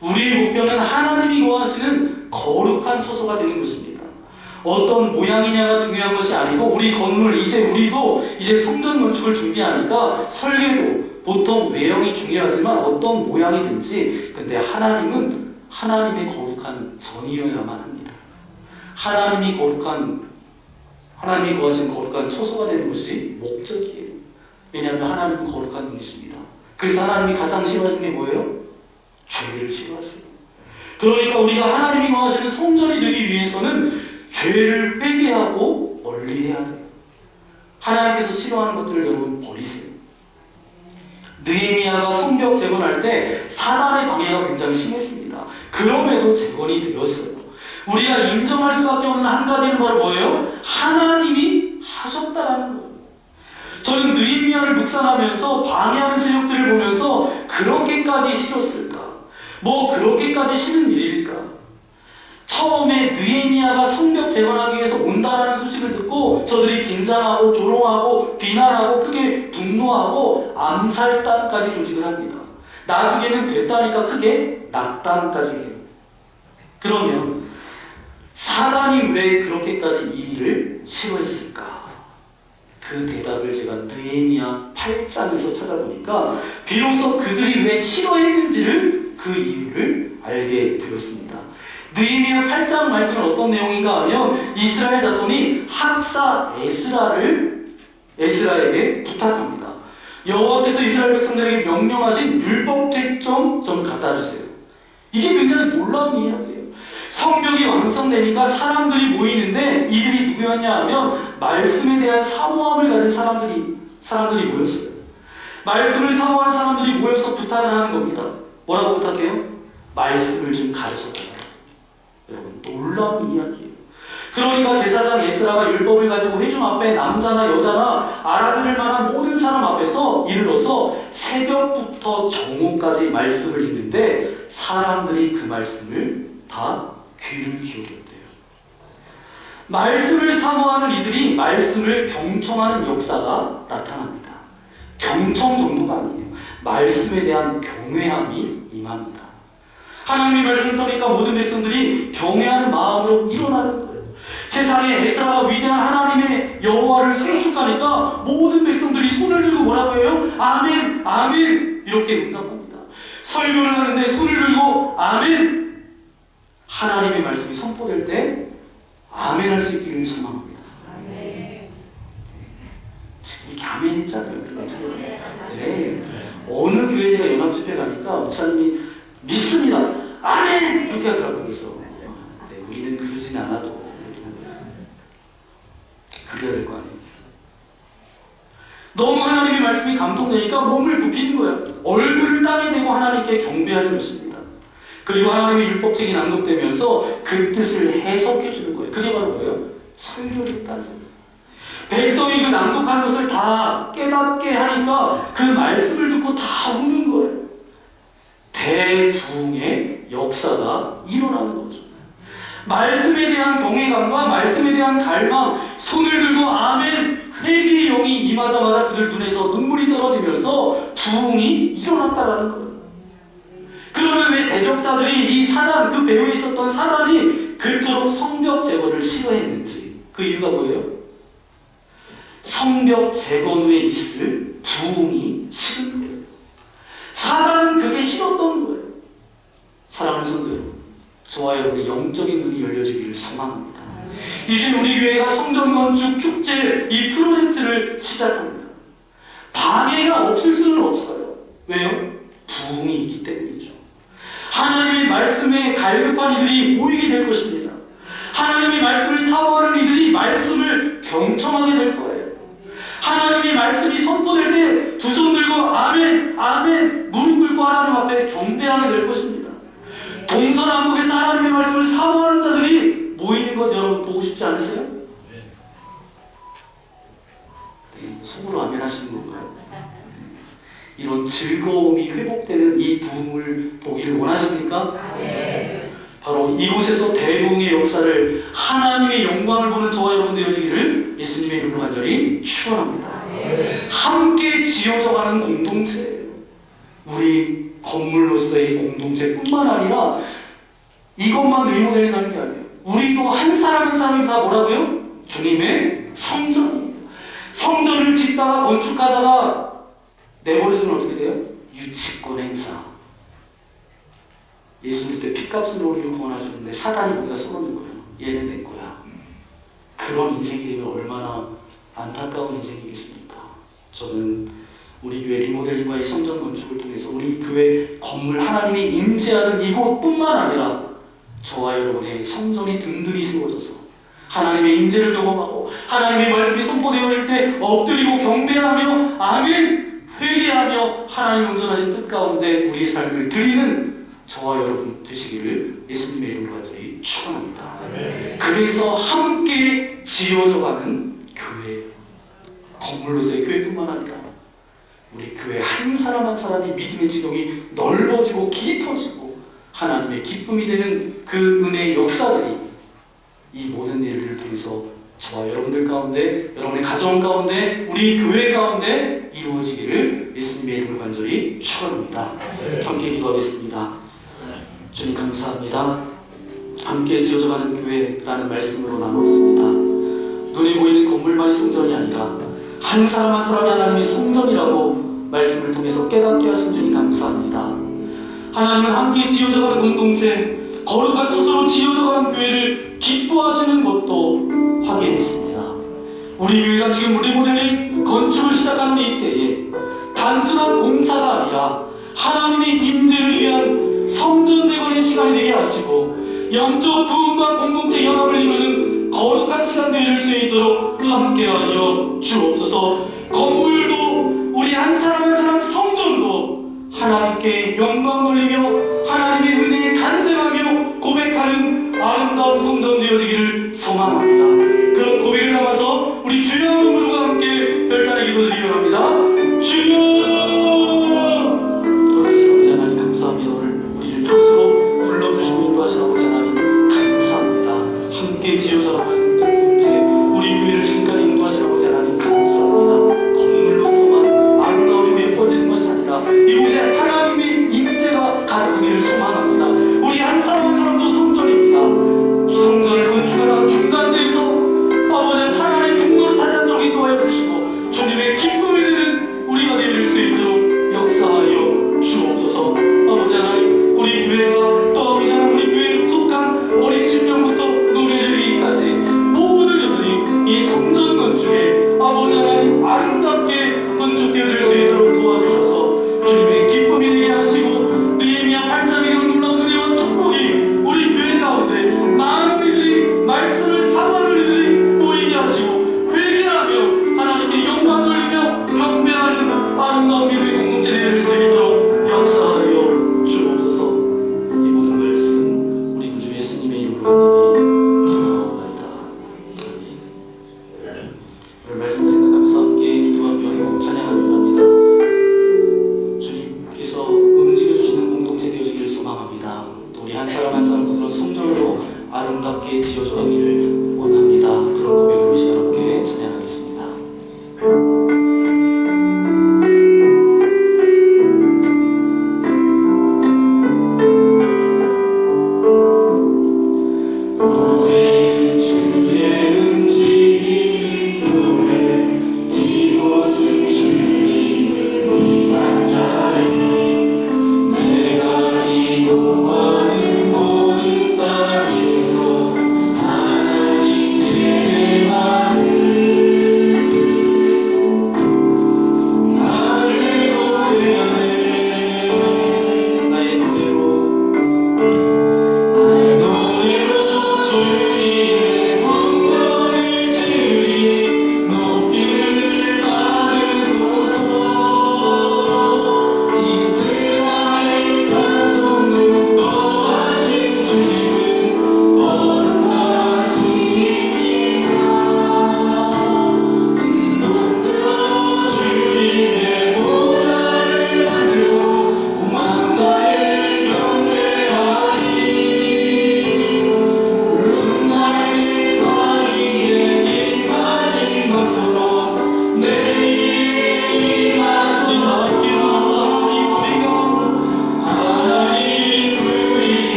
우리의 목표는 하나님이 거하시는 거룩한 처소가 되는 것입니다. 어떤 모양이냐가 중요한 것이 아니고 우리 건물, 우리도 이제 성전 건축을 준비하니까 설계도 보통 외형이 중요하지만 어떤 모양이든지 근데 하나님은 하나님의 거룩한 전이어야만 합니다. 하나님이 거하신 거룩한 처소가 되는 것이 목적이에요. 왜냐하면 하나님은 거룩한 분이십니다. 그래서 하나님이 가장 싫어하시는 게 뭐예요? 죄를 싫어하세요. 그러니까 우리가 하나님이 거하시는 성전이 되기 위해서는 죄를 회개하고 멀리해야 돼요. 하나님께서 싫어하는 것들을 여러분 버리세요. 느헤미야가 성벽 재건할 때 사단의 방해가 굉장히 심했습니다. 그럼에도 재건이 되었어요. 우리가 인정할 수밖에 없는 한 가지는 바로 뭐예요? 하나님이 하셨다라는 거예요. 저는 느헤미야를 묵상하면서 방해하는 세력들을 보면서 그 그렇게까지 싫었을까? 뭐 그렇게까지 싫은 일일까? 처음에 느헤미야가 성벽 재건하기 위해서 온다라는 소식을 듣고 저들이 긴장하고 조롱하고 비난하고 크게 분노하고 암살단까지 조직을 합니다. 나중에는 됐다니까 크게 낙단까지 해요. 그러면 사단이 왜 그렇게까지 이 일을 싫어했을까? 그 대답을 제가 느헤미야 8장에서 찾아보니까 비로소 그들이 왜 싫어했는지를 그 이유를 알게 되었습니다. 느헤미야 8장 말씀은 어떤 내용인가 하면 이스라엘 자손이 학사 에스라에게 부탁합니다. 여호와께서 이스라엘 백성들에게 명령하신 율법 책 좀 갖다 주세요. 이게 굉장히 놀라운 이야기예요. 성벽이 완성되니까 사람들이 모이는데 이들이 누구였냐 하면 말씀에 대한 사모함을 가진 사람들이 모였어요. 말씀을 사모하는 사람들이 모여서 부탁을 하는 겁니다. 뭐라고 부탁해요? 말씀을 좀 가르쳐달라요. 여러분, 놀라운 이야기예요. 그러니까 제사장 에스라가 율법을 가지고 회중 앞에 남자나 여자나 알아들을 만한 모든 사람 앞에서 이르러서 새벽부터 정오까지 말씀을 읽는데 사람들이 그 말씀을 다 귀를 기울였대요. 말씀을 사모하는 이들이 말씀을 경청하는 역사가 나타납니다. 경청 정도가 아니에요. 말씀에 대한 경외함이 임합니다. 하나님의 말씀을 떠니까 모든 백성들이 경외하는 마음으로 일어나는 거예요. 세상에 에스라가 위대한 하나님의 여호와를 송축하니까 모든 백성들이 손을 들고 뭐라고 해요? 아멘, 아멘 이렇게 응답합니다. 설교를 하는데 손을 들고 아멘, 하나님의 말씀이 선포될 때 아멘 할 수 있기를 소망합니다. 이렇게 아멘 했잖아요. 네. 어느 교회 제가 연합 집회 가니까 목사님이 믿습니다. 아멘! 이렇게 하더라고요. 그래서 네, 우리는 그러진 않아도 그래야 될 거 아니에요. 너무 하나님의 말씀이 감동되니까 몸을 굽히는 거야. 얼굴을 땅에 대고 하나님께 경배하는 것입니다. 그리고 하나님의 율법책이 낭독되면서 그 뜻을 해석해 주는 거예요. 그게 바로 뭐예요? 설교를 했다는 거예요. 백성이 그 낭독한 것을 다 깨닫게 하니까 그 말씀을 듣고 다 웃는 거예요. 대부흥의 역사가 일어나는 거죠. 말씀에 대한 경외감과 말씀에 대한 갈망, 손을 들고 아멘, 회개의 영이 임하자마자 그들 눈에서 눈물이 떨어지면서 부흥이 일어났다라는 거예요. 그러면 왜 대적자들이 이 사단, 그 배후에 있었던 사단이 그토록 성벽 제거를 싫어했는지 그 이유가 뭐예요? 성벽 제거 후에 있을 부흥이 싫은 거예요. 사단은 그게 싫었던 거예요. 사랑하는 성도 여러분, 저와 여러분의 영적인 눈이 열려지기를 소망합니다. 이제 우리 교회가 성전 건축 축제 이 프로젝트를 시작합니다. 방해가 없을 수는 없어요. 왜요? 부흥이 있기 때문이죠. 하나님의 말씀에 갈급한 이들이 모이게 될 것입니다. 하나님의 말씀을 사모하는 이들이 말씀을 경청하게 될 거예요. 하나님의 말씀이 선포될 때 두 손 들고 아멘, 아멘 무릎 꿇고 하나님 앞에 경배하게 될 것입니다. 동서남북에서 하나님의 말씀을 사모하는 자들이 모이는 것 여러분 보고 싶지 않으세요? 네, 속으로 아멘 하시는 건가요? 이런 즐거움이 회복되는 이 부흥을 보기를 원하십니까? 네. 바로 이곳에서 대부흥의 역사를 하나님의 영광을 보는 저와 여러분 되어지기를 예수님의 이름으로 간절히 축원합니다. 네. 함께 지어져가는 공동체예요. 우리 건물로서의 공동체뿐만 아니라 이것만 리모델링하는 게 아니에요. 우리도 한 사람 한 사람이 다 뭐라고요? 주님의 성전이에요. 성전을 짓다가 건축하다가 내버려두면 어떻게 돼요? 유치권 행사. 예수님 때 피값으로 우리를 구원하셨는데 사단이 우리가 쏘는 거예요. 얘는 내 거야. 그런 인생이 되면 얼마나 안타까운 인생이겠습니까? 저는 우리 교회 리모델링과의 성전 건축을 통해서 우리 교회 건물 하나님이 임재하는 이곳뿐만 아니라 저와 여러분의 성전이 든든히 세워져서 하나님의 임재를 경험하고 하나님의 말씀이 선포되어 올 때 엎드리고 경배하며 아멘 회개하며 하나님 온전하신 뜻 가운데 우리의 삶을 드리는 저와 여러분 되시기를 예수님의 이름으로 간절히 축원합니다. 그래서 함께 지어져가는 교회, 건물로서의 교회뿐만 아니라 우리 교회 한 사람 한 사람이 믿음의 지경이 넓어지고 깊어지고 하나님의 기쁨이 되는 그 은혜의 역사들이 이 모든 일들을 통해서 저와 여러분들 가운데, 여러분의 가정 가운데, 우리 교회 가운데 이루어지기를 예수님의 이름을 간절히 축원합니다. 함께 기도하겠습니다. 주님 감사합니다. 함께 지어져가는 교회라는 말씀으로 나눴습니다. 눈에 보이는 건물만이 성전이 아니라 한 사람 한 사람이 하나님의 성전이라고 말씀을 통해서 깨닫게 하신 주님 감사합니다. 하나님은 함께 지어져가는 공동체, 거룩한 조서로 지어져가는 교회를 기뻐하시는 것도 확인했습니다. 우리 교회가 지금 리모델링 건축을 시작하는 이때에 단순한 공사가 아니라 하나님의 임재를 위한 성전 재건의 시간이 되게 하시고 영적 부흥과 공동체 연합을 이루는 거룩한 시간 되게 수 있도록 함께하여 주옵소서. 건물도 우리 한 사람 한 사람 성전도 하나님께 영광 돌리며 하나님의 은혜에 간증하며 고백하는 아름다운 성전 되어지기를 소망합니다. 그런 고백을 담아서 우리 주여 이름으로 함께 별단의 기도드리려 합니다. 주여! 아버지 하나님 감사합니다. 오늘 우리를 평소로 불러주시고 인도하신 아버지 하나님 감사합니다. 함께 지어져가는 공동체 우리 교회를 지금까지 인도하신 아버지 하나님 감사합니다. 건물로서만 아름다움이 예뻐지는 것이 아니라 이곳에 하나님의 임재가 가득하기를 소망합니다. 우리 한 사람 한 사람도 성전입니다. 성전을 건축하다가 중간에서 아버지 사랑의 중로를 타지 않도록 인도하여 주시고 주님의 기쁨이 되는 우리가 되릴 수 있도록 역사하여 주옵소서. 아버지 하나님 우리 교회가 또 아버지 하나님 우리 교회에 속한 어린 심령부터 노래들이기까지 모든 이들이 이 성전 건축에 아버지 하나님 아름답게 건축되어질 수 있도록 도와주셔서 주님의 기쁨이 되게 하시고 느헤미야 8장의 놀라운 은혜와 축복이 우리 교회 가운데 많은 이들이 말씀을 사모하는 이들이 모이게 하시고 회개하며 하나님께 영광 돌리며 경배하는 아름다운 믿음의 공동체 되어질 수 있도록 역사하여 주옵소서. 이 모든 말씀 우리 구주 예수님의 이름으로 기도하옵나이다. 오늘 말씀 생각하면서 함께 기도하며 찬양하려 합니다. 주님께서 움직여주시는 공동체 되어지기를 소망합니다. 또 우리 한 사람 한 사람 그런 성전으로 아름답게 지어져 가기를 원합니다. 그런 고백을 이 시간 함께 찬양하겠습니다. 내가 기도하는 모든 땅에서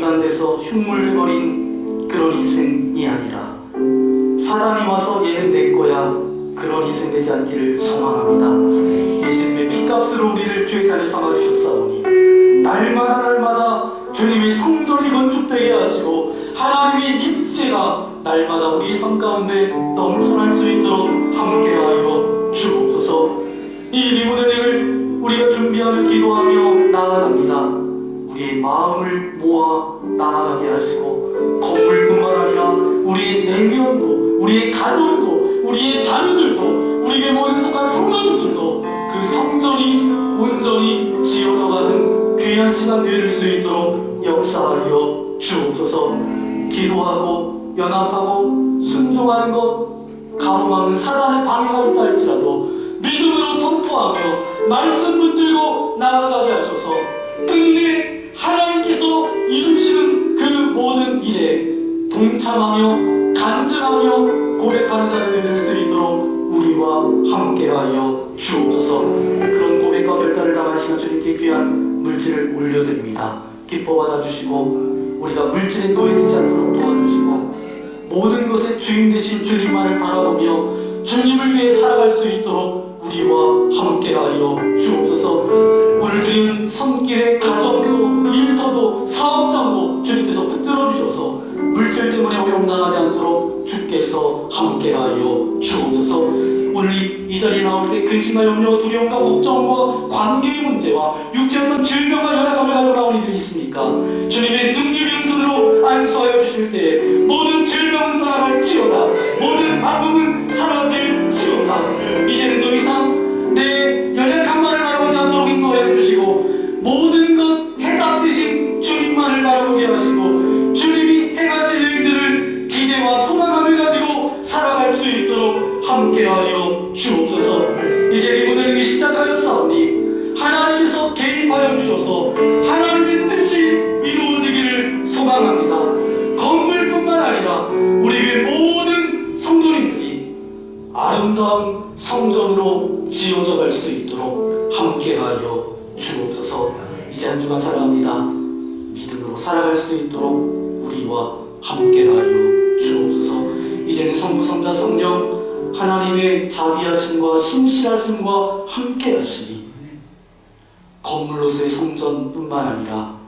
이간돼서 흉물해버린 그런 인생이 아니라 사단이 와서 얘는 내 거야 그런 인생 되지 않기를 소망합니다. 예수님의 피값으로 우리를 주의 자녀 삼아주셨사오니 날마다 주님의 성전이 건축되게 하시고 하나님의 입제가 날마다 우리의 삶 가운데 넘쳐날 수 있도록 함께하여 주옵소서. 이 리모델링을 우리가 준비하며 기도하며 나아갑니다. 우리의 마음을 모아 나아가게 하시고 건물뿐만 아니라 우리의 내면도 우리의 가정도 우리의 자녀들도 우리에게 모든 속한 성도들도 그 성전이 온전히 지어져가는 귀한 시간 되릴 수 있도록 역사하여 주옵소서. 기도하고 연합하고 순종하는 것 가로막는 사단의 방해가 있다 할지라도 믿음으로 선포하며 말씀 붙들고 나아가게 하셔서 끝내 하나님께서 이루시는 그 모든 일에 동참하며 간증하며 고백하는 자들이 될 수 있도록 우리와 함께하여 주옵소서. 그런 고백과 결단을 담아주시는 주님께 귀한 물질을 올려드립니다. 기뻐 받아주시고 우리가 물질에 노예되지 않도록 도와주시고 모든 것의 주인 되신 주님만을 바라보며 주님을 위해 살아갈 수 있도록 우리와 함께하여 주옵소서. 오늘 드린 손길의 가정도 일터도 사업장도 주님께서 붙들어 주셔서 물질 때문에 어려움당하지 않도록 주께서 함께하여 주옵소서. 오늘 이 자리에 나올 때 근심과 염려와 두려움과 걱정과 관계의 문제와 육체의 어떤 질병과 연약함을 가지고 나온 이들이 있습니까? 주님의 능력의 손으로 안수하여 주실 때 모든 질병은 떠나갈지어다 모든 아픔은 사라질지어다. 이제는 더 이상 내 연약함만을 바라보지 않도록 인도하여 주시고 모든 것 해답 되신 주님만을 바라보게 하시고 주님이 행하실 일들을 기대와 소망함을 가지고 살아갈 수 있도록 함께하여 주옵소서. 이제 리모델링이 시작하였사오니 하나님께서 개입하여 주셔서 하나님의 뜻이 이루어지기를 소망합니다. 건물뿐만 아니라 우리 교회 모든 성도님들이 아름다운 성전으로 지어져 갈 수 있도록 함께하여 주옵소서. 이제 한 주간 살아갑니다. 믿음으로 살아갈 수 있도록 우리와 함께하여 주옵소서. 이제는 성부 성자 성령 하나님의 자비하심과 신실하심과 함께하심이 건물로서의 성전뿐만 아니라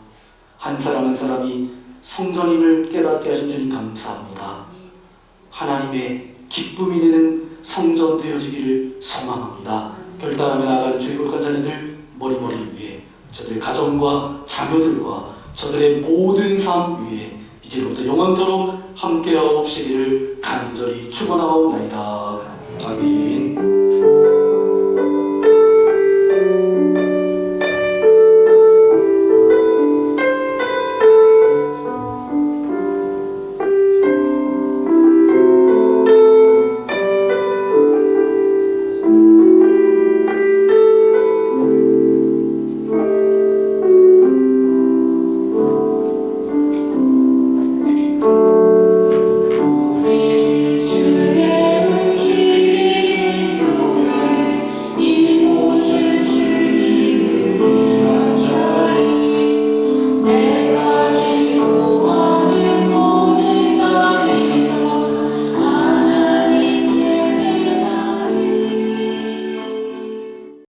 한 사람 한 사람이 성전임을 깨닫게 하신 주님 감사합니다. 하나님의 기쁨이 되는 성전 되어지기를 소망합니다. 결단하며 나아가는 주의 거룩한 자녀들 머리머리 위에 저들의 가정과 자녀들과 저들의 모든 삶 위에 이제부터 영원토록 함께하옵시기를 간절히 축원하옵나이다. 아멘.